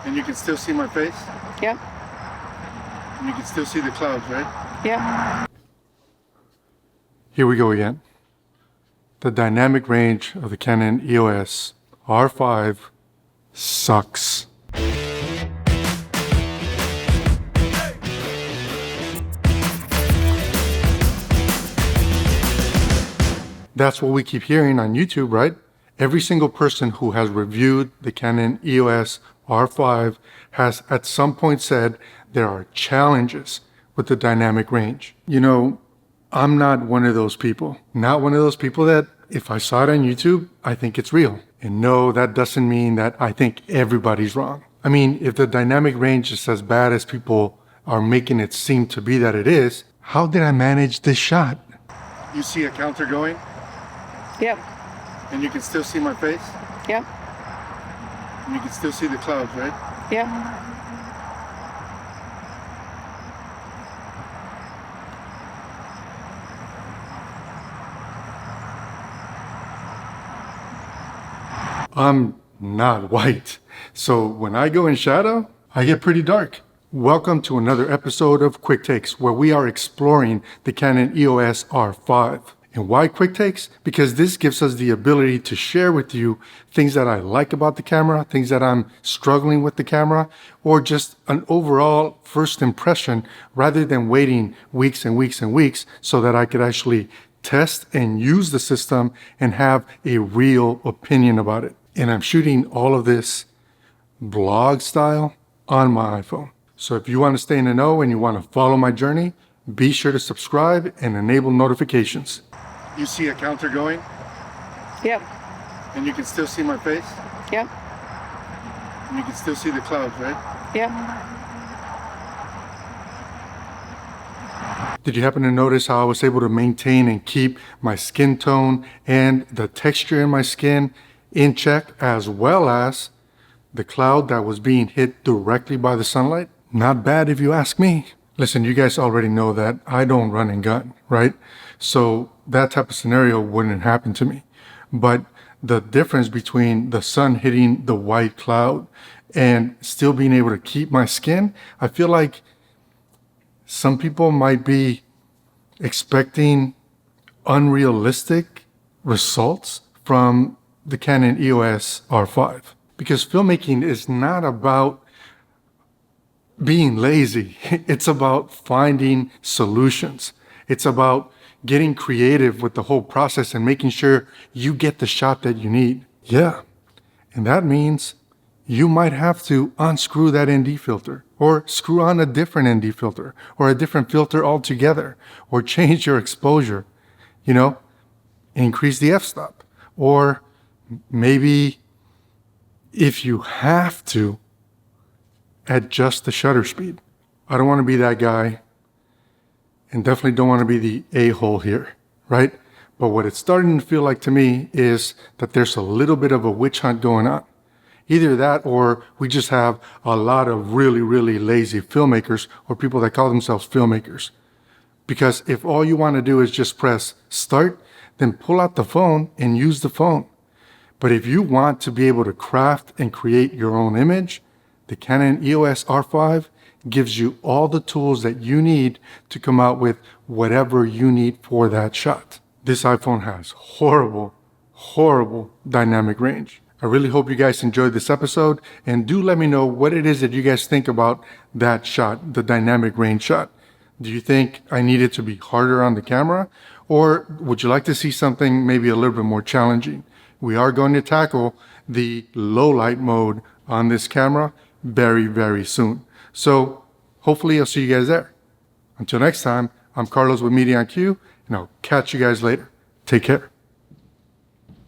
And you can still see my face? Yep. And you can still see the clouds, right? Yep. Here we go again. The dynamic range of the Canon EOS R5 sucks. That's what we keep hearing on YouTube, right? Every single person who has reviewed the Canon EOS R5 has at some point said there are challenges with the dynamic range. You know, I'm not one of those people. Not one of those people that if I saw it on YouTube, I think it's real. And no, that doesn't mean that I think everybody's wrong. I mean, if the dynamic range is as bad as people are making it seem to be that it is, how did I manage this shot? You see a counter going? Yep. And you can still see my face? Yep. And you can still see the clouds, right? Yep. I'm not white. So when I go in shadow, I get pretty dark. Welcome to another episode of Quick Takes, where we are exploring the Canon EOS R5. And why quick takes? Because this gives us the ability to share with you things that I like about the camera, things that I'm struggling with the camera, or just an overall first impression rather than waiting weeks and weeks and weeks so that I could actually test and use the system and have a real opinion about it. And I'm shooting all of this vlog style on my iPhone. So if you want to stay in the know and you want to follow my journey, be sure to subscribe and enable notifications. You see a counter going? Yep. And you can still see my face? Yep. And you can still see the clouds, right? Yep. Did you happen to notice how I was able to maintain and keep my skin tone and the texture in my skin in check, as well as the cloud that was being hit directly by the sunlight? Not bad if you ask me. Listen, you guys already know that I don't run and gun, right? So that type of scenario wouldn't happen to me. But the difference between the sun hitting the white cloud and still being able to keep my skin, I feel like some people might be expecting unrealistic results from the Canon EOS R5. Because filmmaking is not about being lazy. It's about finding solutions. It's about getting creative with the whole process and making sure you get the shot that you need. Yeah. And that means you might have to unscrew that ND filter or screw on a different ND filter or a different filter altogether or change your exposure, you know, increase the f-stop, or maybe if you have to, adjust the shutter speed. I don't want to be that guy and definitely don't want to be the a-hole here, right? But what it's starting to feel like to me is that there's a little bit of a witch hunt going on. Either that or we just have a lot of really, really lazy filmmakers or people that call themselves filmmakers. Because if all you want to do is just press start, then pull out the phone and use the phone. But if you want to be able to craft and create your own image, the Canon EOS R5 gives you all the tools that you need to come out with whatever you need for that shot. This iPhone has horrible, horrible dynamic range. I really hope you guys enjoyed this episode, and do let me know what it is that you guys think about that shot, the dynamic range shot. Do you think I need it to be harder on the camera, or would you like to see something maybe a little bit more challenging? We are going to tackle the low light mode on this camera very, very soon. So hopefully I'll see you guys there. Until next time, I'm Carlos with Media IQ, and I'll catch you guys later. Take care.